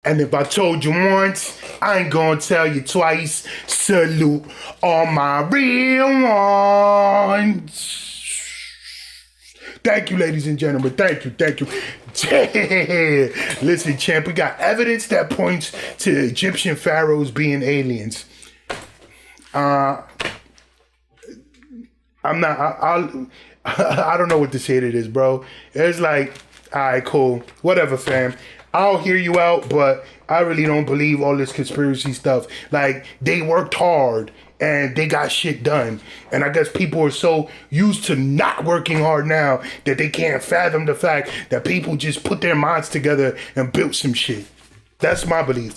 And if I told you once, I ain't gonna tell you twice. Salute all my real ones. Thank you, ladies and gentlemen. Thank you. Yeah. Listen, champ, we got evidence that points to Egyptian pharaohs being aliens. I don't know what to say to this, bro. It's like, all right, cool. Whatever, fam. I'll hear you out, but I really don't believe all this conspiracy stuff. Like, they worked hard and they got shit done. And I guess people are so used to not working hard now that they can't fathom the fact that people just put their minds together and built some shit. That's my belief.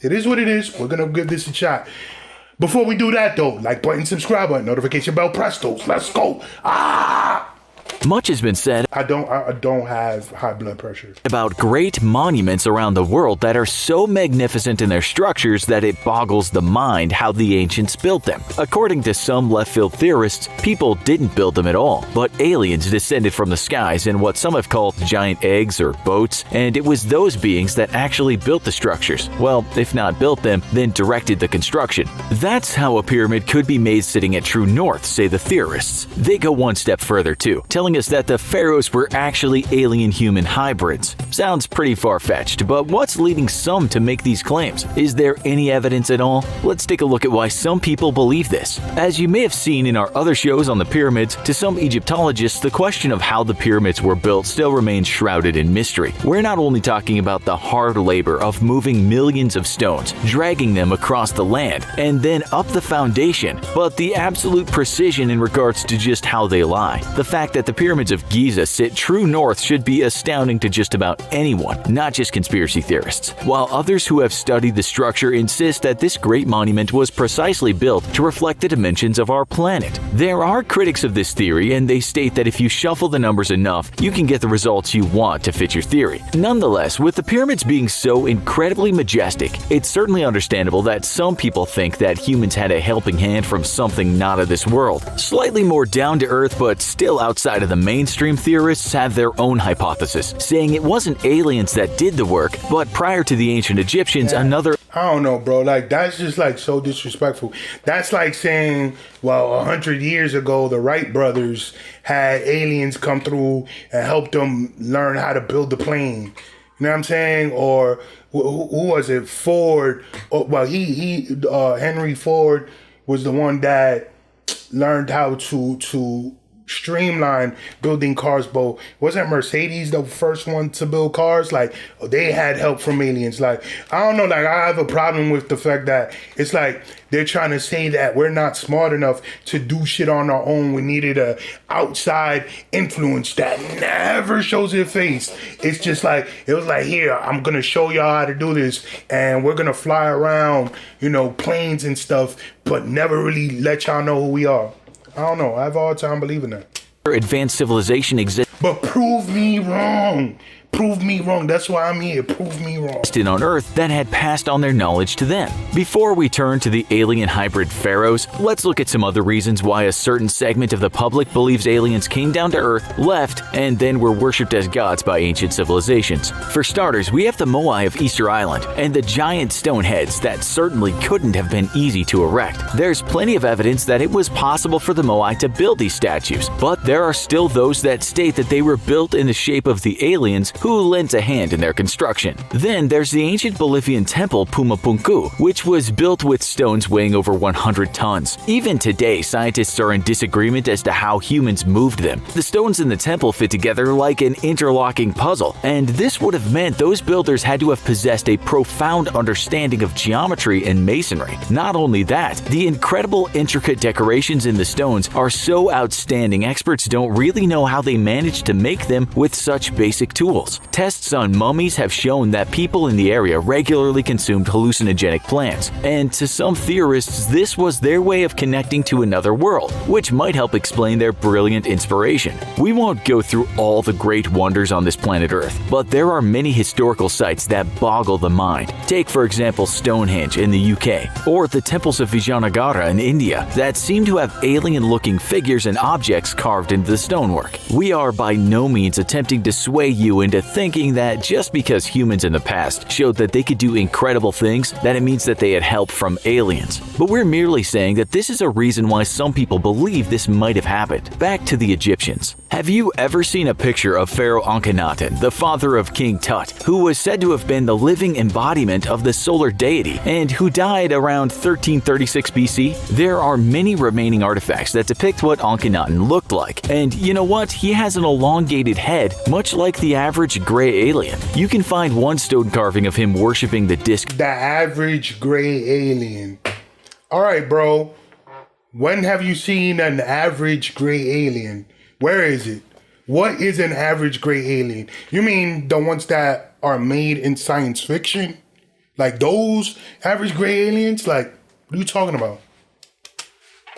It is what it is. We're going to give this a shot. Before we do that, though, like button, subscribe button, notification bell, press those. Let's go. Much has been said I don't have high blood pressure about great monuments around the world that are so magnificent in their structures that it boggles the mind how the ancients built them. According to some left-field theorists, people didn't build them at all, but aliens descended from the skies in what some have called giant eggs or boats, and it was those beings that actually built the structures. Well, if not built them, then directed the construction. That's how a pyramid could be made sitting at true north, say the theorists. They go one step further too, telling us that the pharaohs were actually alien-human hybrids. Sounds pretty far-fetched, but what's leading some to make these claims? Is there any evidence at all? Let's take a look at why some people believe this. As you may have seen in our other shows on the pyramids, to some Egyptologists, the question of how the pyramids were built still remains shrouded in mystery. We're not only talking about the hard labor of moving millions of stones, dragging them across the land, and then up the foundation, but the absolute precision in regards to just how they lie. The fact that the pyramids of Giza sit true north should be astounding to just about anyone, not just conspiracy theorists, while others who have studied the structure insist that this great monument was precisely built to reflect the dimensions of our planet. There are critics of this theory, and they state that if you shuffle the numbers enough, you can get the results you want to fit your theory. Nonetheless, with the pyramids being so incredibly majestic, it's certainly understandable that some people think that humans had a helping hand from something not of this world. Slightly more down to earth, but still outside of the mainstream theorists have their own hypothesis, saying it wasn't aliens that did the work, but prior to the ancient Egyptians, another... I don't know, bro. Like, that's just like so disrespectful. That's like saying, well, 100 years ago, the Wright brothers had aliens come through and help them learn how to build the plane. You know what I'm saying? Or who was it? Ford. Well, Henry Ford was the one that learned how to streamline building cars. But wasn't Mercedes the first one to build cars? Like, they had help from aliens. Like, I don't know, like, I have a problem with the fact that it's like they're trying to say that we're not smart enough to do shit on our own. We needed a outside influence that never shows their face. It's just like, it was like, here, I'm gonna show y'all how to do this, and we're gonna fly around, you know, planes and stuff, but never really let y'all know who we are. I don't know. I have a hard time believing that. Advanced civilization exists. But prove me wrong. Prove me wrong. That's why I'm here. Prove me wrong. On Earth that had passed on their knowledge to them. Before we turn to the alien hybrid pharaohs, let's look at some other reasons why a certain segment of the public believes aliens came down to Earth, left, and then were worshipped as gods by ancient civilizations. For starters, we have the Moai of Easter Island and the giant stone heads that certainly couldn't have been easy to erect. There's plenty of evidence that it was possible for the Moai to build these statues, but there are still those that state that they were built in the shape of the aliens who lent a hand in their construction. Then there's the ancient Bolivian temple Pumapunku, which was built with stones weighing over 100 tons. Even today, scientists are in disagreement as to how humans moved them. The stones in the temple fit together like an interlocking puzzle, and this would have meant those builders had to have possessed a profound understanding of geometry and masonry. Not only that, the incredible intricate decorations in the stones are so outstanding, experts don't really know how they managed to make them with such basic tools. Tests on mummies have shown that people in the area regularly consumed hallucinogenic plants, and to some theorists, this was their way of connecting to another world, which might help explain their brilliant inspiration. We won't go through all the great wonders on this planet Earth, but there are many historical sites that boggle the mind. Take, for example, Stonehenge in the UK, or the temples of Vijayanagara in India that seem to have alien-looking figures and objects carved into the stonework. We are by no means attempting to sway you into thinking that just because humans in the past showed that they could do incredible things, that it means that they had help from aliens. But we're merely saying that this is a reason why some people believe this might have happened. Back to the Egyptians. Have you ever seen a picture of Pharaoh Akhenaten, the father of King Tut, who was said to have been the living embodiment of the solar deity and who died around 1336 BC? There are many remaining artifacts that depict what Akhenaten looked like. And you know what? He has an elongated head, much like the average gray alien. You can find one stone carving of him worshipping the disk. The average gray alien. All right, bro. When have you seen an average gray alien? Where is it? What is an average gray alien? You mean the ones that are made in science fiction? Like those average gray aliens? Like, what are you talking about?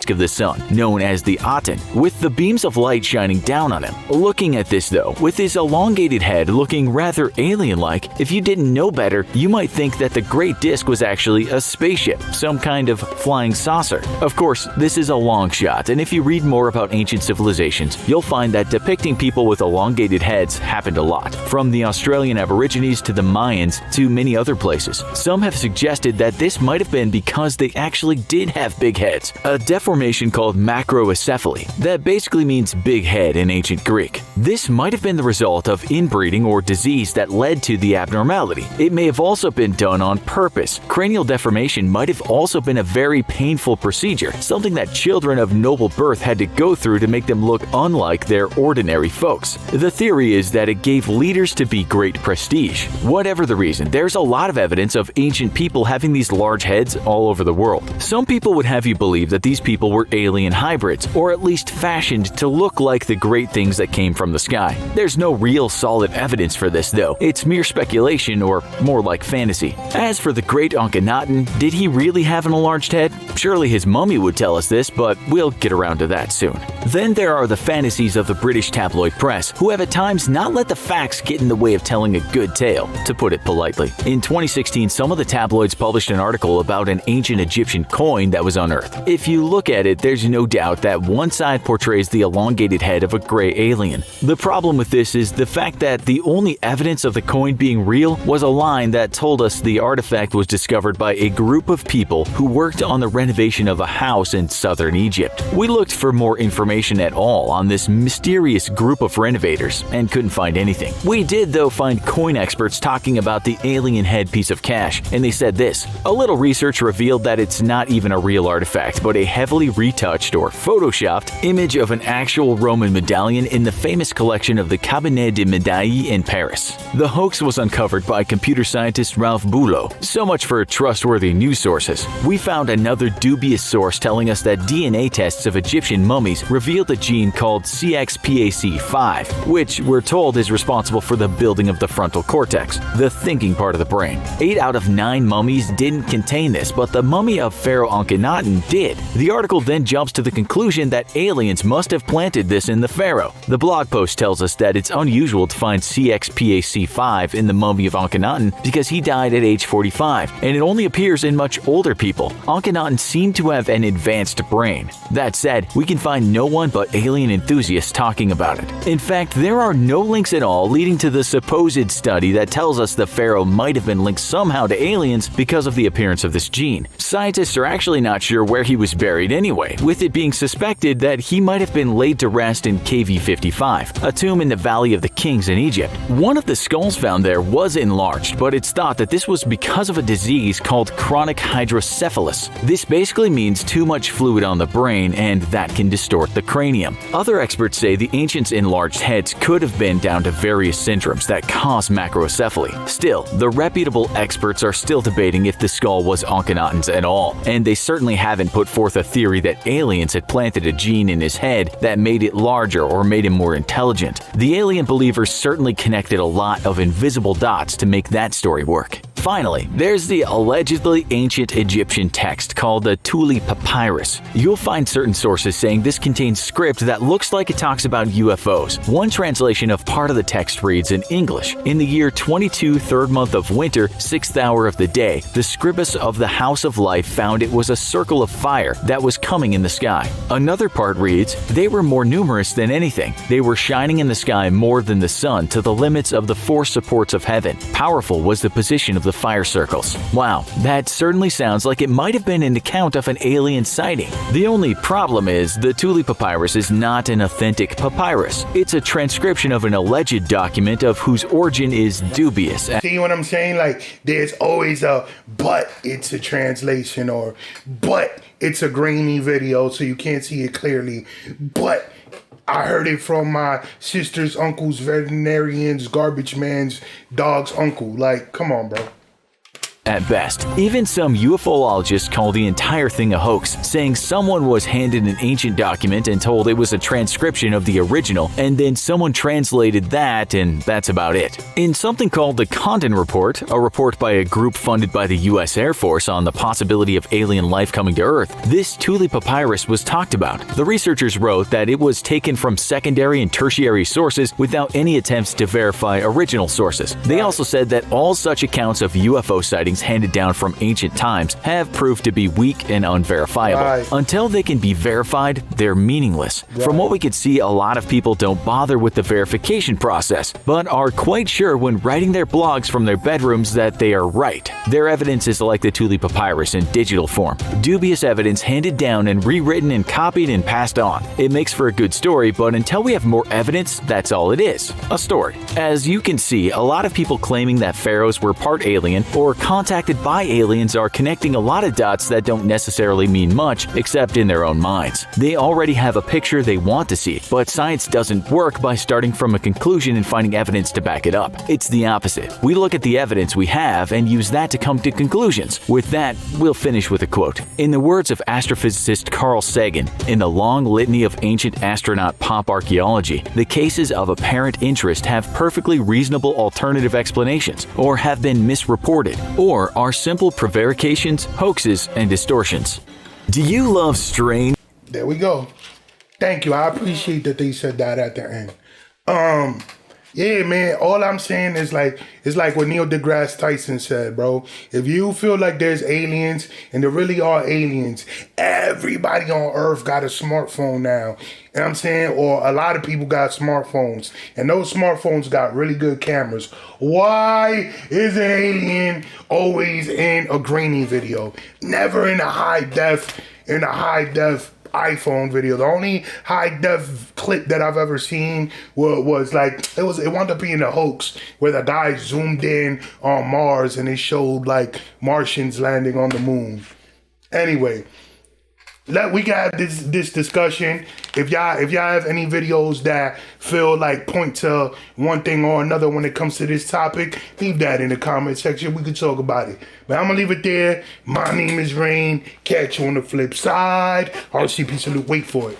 Of the sun, known as the Aten, with the beams of light shining down on him. Looking at this though, with his elongated head looking rather alien-like, if you didn't know better, you might think that the Great Disk was actually a spaceship, some kind of flying saucer. Of course, this is a long shot, and if you read more about ancient civilizations, you'll find that depicting people with elongated heads happened a lot, from the Australian Aborigines to the Mayans to many other places. Some have suggested that this might have been because they actually did have big heads, a deformation called macrocephaly that basically means big head in ancient Greek. This might have been the result of inbreeding or disease that led to the abnormality. It may have also been done on purpose. Cranial deformation might have also been a very painful procedure, something that children of noble birth had to go through to make them look unlike their ordinary folks. The theory is that it gave leaders to be great prestige. Whatever the reason, there's a lot of evidence of ancient people having these large heads all over the world. Some people would have you believe that these people were alien hybrids, or at least fashioned to look like the great things that came from the sky. There's no real solid evidence for this though. It's mere speculation, or more like fantasy. As for the great Akhenaten, did he really have an enlarged head? Surely his mummy would tell us this, but we'll get around to that soon. Then there are the fantasies of the British tabloid press, who have at times not let the facts get in the way of telling a good tale, to put it politely. In 2016, some of the tabloids published an article about an ancient Egyptian coin that was unearthed. If you look at it, there's no doubt that one side portrays the elongated head of a gray alien. The problem with this is the fact that the only evidence of the coin being real was a line that told us the artifact was discovered by a group of people who worked on the renovation of a house in southern Egypt. We looked for more information at all on this mysterious group of renovators and couldn't find anything. We did though find coin experts talking about the alien head piece of cash, and they said this: a little research revealed that it's not even a real artifact, but a heavily retouched or photoshopped image of an actual Roman medallion in the famous collection of the Cabinet de Médailles in Paris. The hoax was uncovered by computer scientist Ralph Boulot. So much for trustworthy news sources. We found another dubious source telling us that DNA tests of Egyptian mummies revealed a gene called CXPAC5, which we're told is responsible for the building of the frontal cortex, the thinking part of the brain. 8 out of 9 mummies didn't contain this, but the mummy of Pharaoh Akhenaten did. The article then jumps to the conclusion that aliens must have planted this in the pharaoh. The blog post tells us that it's unusual to find CXPAC5 in the mummy of Akhenaten because he died at age 45, and it only appears in much older people. Akhenaten seemed to have an advanced brain. That said, we can find no one but alien enthusiasts talking about it. In fact, there are no links at all leading to the supposed study that tells us the pharaoh might have been linked somehow to aliens because of the appearance of this gene. Scientists are actually not sure where he was buried anyway, with it being suspected that he might have been laid to rest in KV55, a tomb in the Valley of the Kings in Egypt. One of the skulls found there was enlarged, but it's thought that this was because of a disease called chronic hydrocephalus. This basically means too much fluid on the brain, and that can distort the cranium. Other experts say the ancients' enlarged heads could have been down to various syndromes that cause macrocephaly. Still, the reputable experts are still debating if the skull was Akhenaten's at all, and they certainly haven't put forth a theory that aliens had planted a gene in his head that made it larger or made him more intelligent. The alien believers certainly connected a lot of invisible dots to make that story work. Finally, there's the allegedly ancient Egyptian text called the Thule Papyrus. You'll find certain sources saying this contains script that looks like it talks about UFOs. One translation of part of the text reads in English, "In the year 22, third month of winter, 6th hour of the day, the scribus of the House of Life found it was a circle of fire that was coming in the sky." Another part reads, "They were more numerous than anything. They were shining in the sky more than the sun to the limits of the four supports of heaven. Powerful was the position of the fire circles." Wow, that certainly sounds like it might have been an account of an alien sighting. The only problem is the Thule Papyrus is not an authentic papyrus. It's a transcription of an alleged document of whose origin is dubious. See what I'm saying? Like, there's always a but it's a translation, or but it's a grainy video so you can't see it clearly, but I heard it from my sister's uncle's veterinarian's garbage man's dog's uncle. Like, come on, bro. At best, even some UFOologists call the entire thing a hoax, saying someone was handed an ancient document and told it was a transcription of the original, and then someone translated that, and that's about it. In something called the Condon Report, a report by a group funded by the US Air Force on the possibility of alien life coming to Earth, this Thule Papyrus was talked about. The researchers wrote that it was taken from secondary and tertiary sources without any attempts to verify original sources. They also said that all such accounts of UFO sightings handed down from ancient times have proved to be weak and unverifiable. Right. Until they can be verified, they're meaningless. Right. From what we could see, a lot of people don't bother with the verification process, but are quite sure when writing their blogs from their bedrooms that they are right. Their evidence is like the Thule Papyrus in digital form. Dubious evidence handed down and rewritten and copied and passed on. It makes for a good story, but until we have more evidence, that's all it is. A story. As you can see, a lot of people claiming that pharaohs were part alien or contacted by aliens are connecting a lot of dots that don't necessarily mean much, except in their own minds. They already have a picture they want to see, but science doesn't work by starting from a conclusion and finding evidence to back it up. It's the opposite. We look at the evidence we have and use that to come to conclusions. With that, we'll finish with a quote. In the words of astrophysicist Carl Sagan, in the long litany of ancient astronaut pop archaeology, the cases of apparent interest have perfectly reasonable alternative explanations, or have been misreported, or are simple prevarications, hoaxes, and distortions. Do you love strange? There we go. Thank you. I appreciate that they said that at the end. Yeah, man, all I'm saying is like, it's like what Neil deGrasse Tyson said, bro. If you feel like there's aliens, and there really are aliens, everybody on Earth got a smartphone now. You know what I'm saying? Or a lot of people got smartphones, and those smartphones got really good cameras. Why is an alien always in a grainy video? Never in a high def iPhone video. The only high def clip that I've ever seen was like, it wound up being a hoax where the guy zoomed in on Mars and it showed like Martians landing on the moon. Anyway, we got this discussion. If y'all have any videos that feel like point to one thing or another when it comes to this topic, leave that in the comment section. We can talk about it. But I'm gonna leave it there. My name is Rain. Catch you on the flip side. RCP salute. Wait for it.